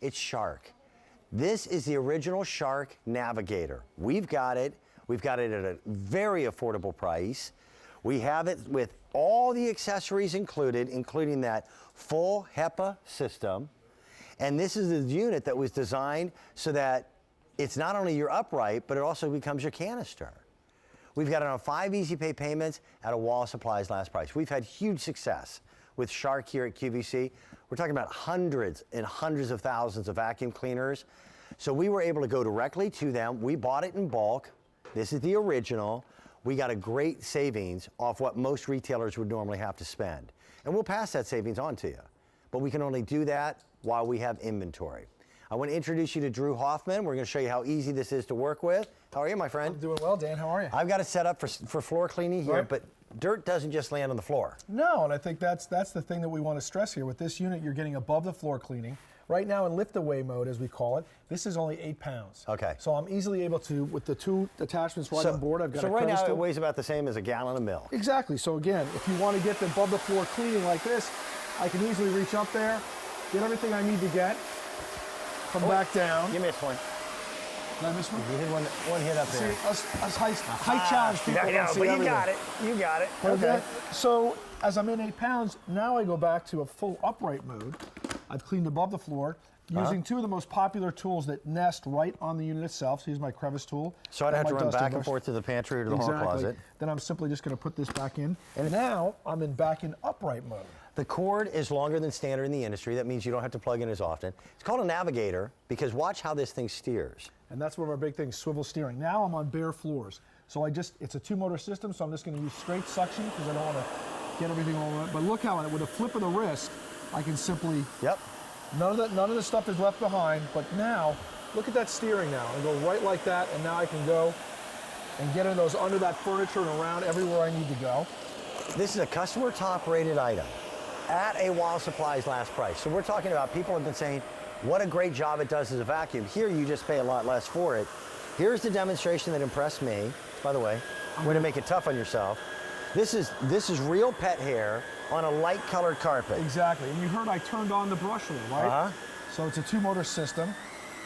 It's Shark. This is the original Shark Navigator. We've got it. We've got it at a very affordable price. We have it with all the accessories included, including that full HEPA system. And this is the unit that was designed so that it's not only your upright, but it also becomes your canister. We've got it on 5 easy pay payments at a Wall Supply's last price. We've had huge success with Shark here at QVC. We're talking about hundreds and hundreds of thousands of vacuum cleaners. So we were able to go directly to them. We bought it in bulk. This is the original. We got a great savings off what most retailers would normally have to spend. And we'll pass that savings on to you. But we can only do that while we have inventory. I want to introduce you to Drew Hoffman. We're going to show you how easy this is to work with. How are you, my friend? I'm doing well, Dan. How are you? I've got it set up for floor cleaning here, right. But dirt doesn't just land on the floor. No, and I think that's the thing that we want to stress here. With this unit, you're getting above the floor cleaning. Right now in lift-away mode, as we call it, this is only 8 pounds. Okay. So I'm easily able to, with the 2 attachments right on board, I've got so a right now crevice it tool. weighs about the same as a gallon of milk. Exactly. So again, if you want to get the above the floor cleaning like this, I can easily reach up there, get everything I need to get, come back down. You missed one. Did I miss one? You hit one hit up there. See, us height challenge people I know, don't see but you everything. got it. You got it. But Okay. then, so as I'm in 8 pounds, now I go back to a full upright mode. I've cleaned above the floor using 2 of the most popular tools that nest right on the unit itself. So here's my crevice tool. So I don't have to my run dusting back and brush. forth to the pantry or to the hall closet. Then I'm simply just going to put this back in. And now I'm back in upright mode. The cord is longer than standard in the industry. That means you don't have to plug in as often. It's called a Navigator because watch how this thing steers. And that's one of our big things, swivel steering. Now I'm on bare floors. So it's a 2-motor system, so I'm just going to use straight suction because I don't want to get everything all around. But look how, with a flip of the wrist, I can simply... Yep. None of the stuff is left behind, but now, look at that steering now. I go right like that, and now I can go and get in those under that furniture and around everywhere I need to go. This is a customer top rated item at a Wall Supply's last price. So we're talking about people have been saying, what a great job it does as a vacuum. Here you just pay a lot less for it. Here's the demonstration that impressed me. By the way, I'm going to make it tough on yourself. This is real pet hair on a light colored carpet. Exactly, and you heard I turned on the brush wheel, right? Uh-huh. So it's a 2-motor system.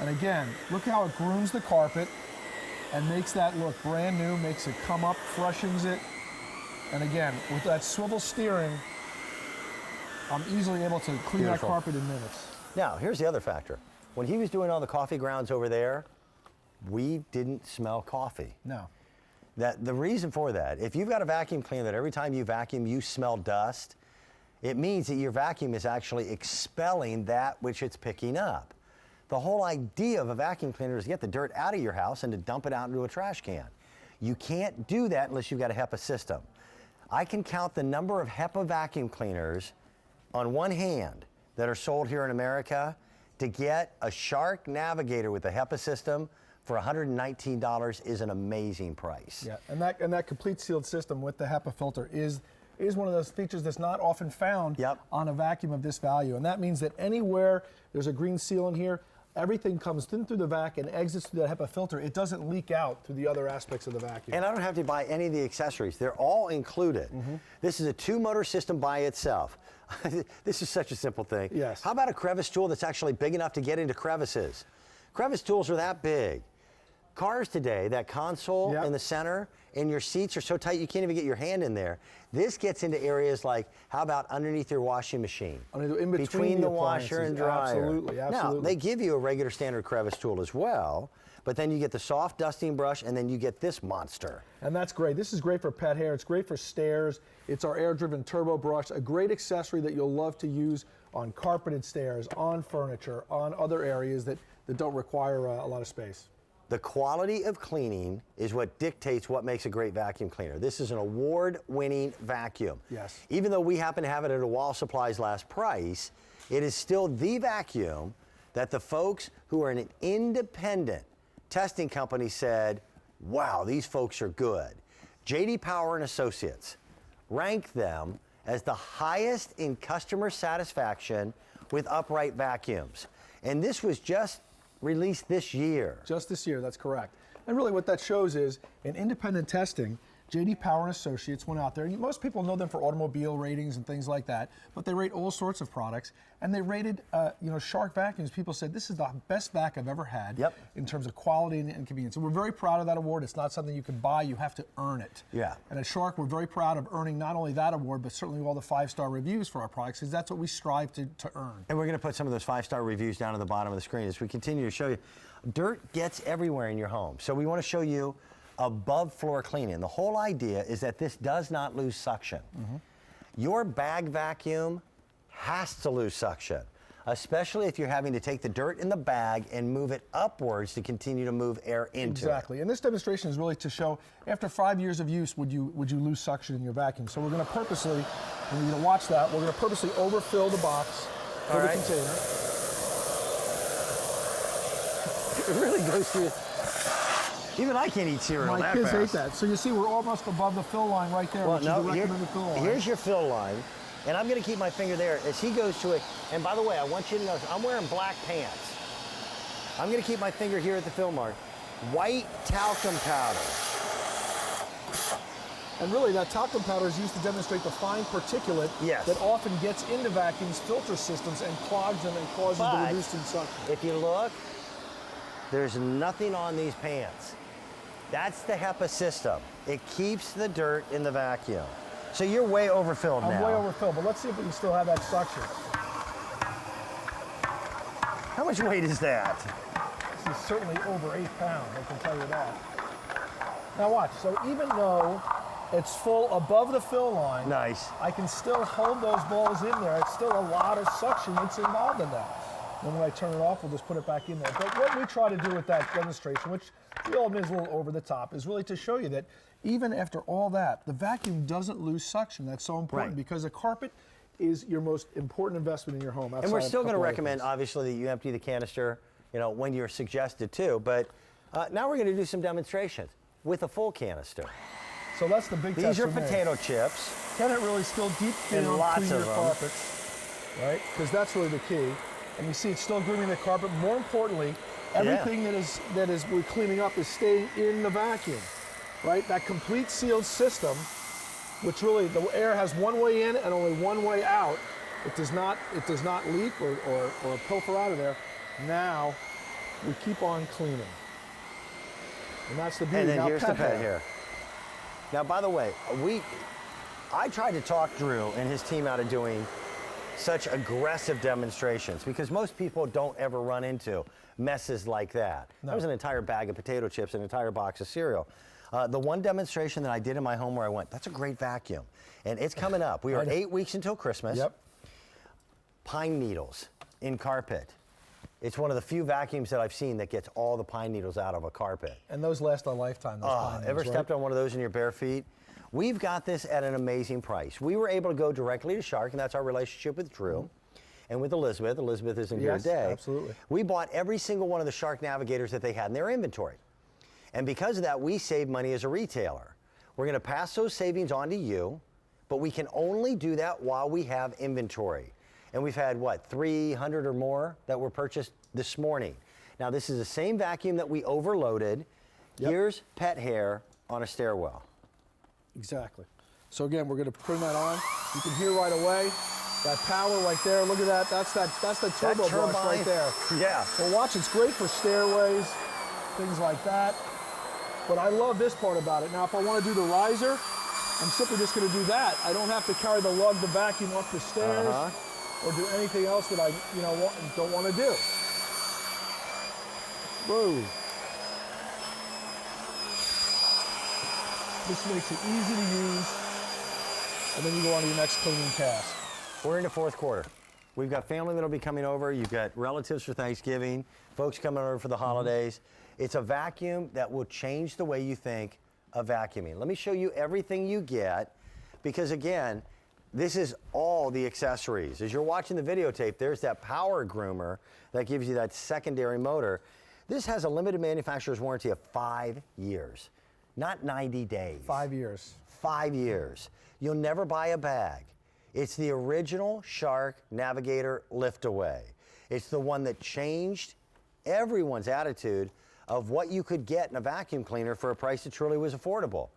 And again, look how it grooms the carpet and makes that look brand new, makes it come up, freshens it. And again, with that swivel steering, I'm easily able to clean that carpet in minutes. Now, here's the other factor. When he was doing all the coffee grounds over there, we didn't smell coffee. No. The reason for that, if you've got a vacuum cleaner that every time you vacuum you smell dust, it means that your vacuum is actually expelling that which it's picking up. The whole idea of a vacuum cleaner is to get the dirt out of your house and to dump it out into a trash can. You can't do that unless you've got a HEPA system. I can count the number of HEPA vacuum cleaners on one hand that are sold here in America. To get a Shark Navigator with a HEPA system for $119 is an amazing price. Yeah, and that complete sealed system with the HEPA filter is one of those features that's not often found on a vacuum of this value. And that means that anywhere there's a green seal in here, everything comes in through the vac and exits through that HEPA filter. It doesn't leak out through the other aspects of the vacuum. And I don't have to buy any of the accessories. They're all included. This is a 2-motor system by itself. This is such a simple thing. Yes. How about a crevice tool that's actually big enough to get into crevices? Crevice tools are that big. Cars today, that console in the center, and your seats are so tight you can't even get your hand in there. This gets into areas like, how about underneath your washing machine? In between the washer and dryer. Absolutely, absolutely. Now, they give you a regular standard crevice tool as well, but then you get the soft dusting brush, and then you get this monster. And that's great. This is great for pet hair. It's great for stairs. It's our air-driven turbo brush, a great accessory that you'll love to use on carpeted stairs, on furniture, on other areas that don't require a lot of space. The quality of cleaning is what dictates what makes a great vacuum cleaner. This is an award-winning vacuum. Yes. Even though we happen to have it at a Wall Supply's last price, it is still the vacuum that the folks who are an independent testing company said, wow, these folks are good. J.D. Power and Associates ranked them as the highest in customer satisfaction with upright vacuums. And this was just released this year. Just this year, that's correct. And really what that shows is, in independent testing, J.D. Power and Associates went out there. Most people know them for automobile ratings and things like that, but they rate all sorts of products. And they rated, Shark vacuums. People said, this is the best vac I've ever had in terms of quality and convenience. And we're very proud of that award. It's not something you can buy. You have to earn it. Yeah. And at Shark, we're very proud of earning not only that award, but certainly all the 5-star reviews for our products, because that's what we strive to earn. And we're going to put some of those 5-star reviews down at the bottom of the screen as we continue to show you. Dirt gets everywhere in your home. So we want to show you above floor cleaning. The whole idea is that this does not lose suction. Your bag vacuum has to lose suction, especially if you're having to take the dirt in the bag and move it upwards to continue to move air into it. Exactly. And this demonstration is really to show, after 5 years of use, would you lose suction in your vacuum? So we're going to purposely, and you're going to watch that, we're going to purposely overfill the box for the container. It really goes through. Even I can't eat cereal My that kids fast. hate that. So you see, we're almost above the fill line right there, which is the recommended fill line. Here's your fill line, and I'm going to keep my finger there as he goes to it. And by the way, I want you to know, I'm wearing black pants. I'm going to keep my finger here at the fill mark. White talcum powder. And really, that talcum powder is used to demonstrate the fine particulate that often gets into vacuums, filter systems, and clogs them and causes the reduced suction. If you look, there's nothing on these pants. That's the HEPA system. It keeps the dirt in the vacuum. So you're way overfilled now. I'm way overfilled, but let's see if we can still have that suction. How much weight is that? This is certainly over 8 pounds, I can tell you that. Now watch, so even though it's full above the fill line, I can still hold those balls in there. It's still a lot of suction that's involved in that. And when I turn it off, we'll just put it back in there. But what we try to do with that demonstration, which we all admit is a little over the top, is really to show you that even after all that, the vacuum doesn't lose suction. That's so important because a carpet is your most important investment in your home. And we're still going to recommend, obviously, that you empty the canister, when you're suggested to. But now we're going to do some demonstrations with a full canister. So that's the big test. These are potato chips. Can it really still deep clean your carpets? Right? Because that's really the key. And you see it's still grooming the carpet. More importantly, everything that is we're cleaning up is staying in the vacuum, right? That complete sealed system, which really the air has one way in and only one way out. It does not leak or pilfer out of there. Now we keep on cleaning, and that's the beauty. And then now here's the pet hair. Now, by the way, I tried to talk Drew and his team out of doing such aggressive demonstrations because most people don't ever run into messes like that. That was an entire bag of potato chips, an entire box of cereal. The one demonstration that I did in my home where I went, that's a great vacuum. And it's coming up. We are 8 weeks until Christmas. Pine needles in carpet. It's one of the few vacuums that I've seen that gets all the pine needles out of a carpet. And those last a lifetime, those pine needles, ever stepped on one of those in your bare feet? We've got this at an amazing price. We were able to go directly to Shark, and that's our relationship with Drew and with Elizabeth. Elizabeth isn't here today. Absolutely. We bought every single one of the Shark Navigators that they had in their inventory. And because of that, we save money as a retailer. We're going to pass those savings on to you, but we can only do that while we have inventory. And we've had, 300 or more that were purchased this morning. Now, this is the same vacuum that we overloaded. Here's pet hair on a stairwell. Exactly. So again, we're going to turn that on. You can hear right away that power right there. Look at that. That's the turbo brush right there. Yeah. Well, watch. It's great for stairways, things like that. But I love this part about it. Now, if I want to do the riser, I'm simply just going to do that. I don't have to carry the vacuum up the stairs or do anything else that I don't want to do. Whoa. This makes it easy to use, and then you go on to your next cleaning task. We're in the fourth quarter. We've got family that'll be coming over. You've got relatives for Thanksgiving, folks coming over for the holidays. It's a vacuum that will change the way you think of vacuuming. Let me show you everything you get, because again, this is all the accessories. As you're watching the videotape, there's that power groomer that gives you that secondary motor. This has a limited manufacturer's warranty of 5 years. Not 90 days. 5 years. 5 years. You'll never buy a bag. It's the original Shark Navigator lift-away. It's the one that changed everyone's attitude of what you could get in a vacuum cleaner for a price that truly was affordable.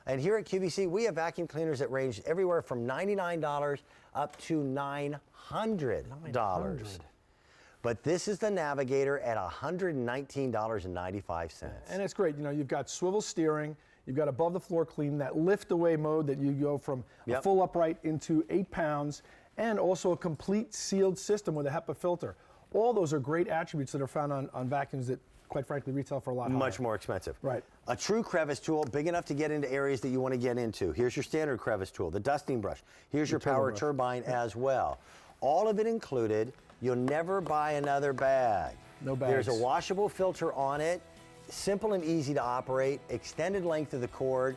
And here at QVC, we have vacuum cleaners that range everywhere from $99 up to $900. But this is the Navigator at $119.95. And it's great. You know, you've got swivel steering, you've got above the floor clean, that lift away mode that you go from a full upright into 8 pounds, and also a complete sealed system with a HEPA filter. All those are great attributes that are found on vacuums that, quite frankly, retail for a lot higher. Much more expensive. Right. A true crevice tool, big enough to get into areas that you want to get into. Here's your standard crevice tool, the dusting brush. Here's your power turbine as well. All of it included. You'll never buy another bag. No bags. There's a washable filter on it, simple and easy to operate, extended length of the cord.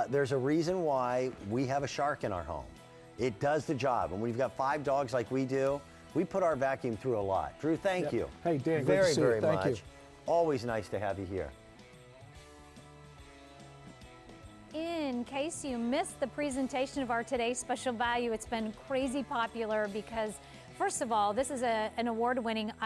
There's a reason why we have a shark in our home. It does the job. And when you've got 5 dogs like we do, we put our vacuum through a lot. Drew, thank you. Hey, Dan, very, great to see you. very Thank much. you. Always nice to have you here. In case you missed the presentation of our today's special value, it's been crazy popular because, first of all, this is an award-winning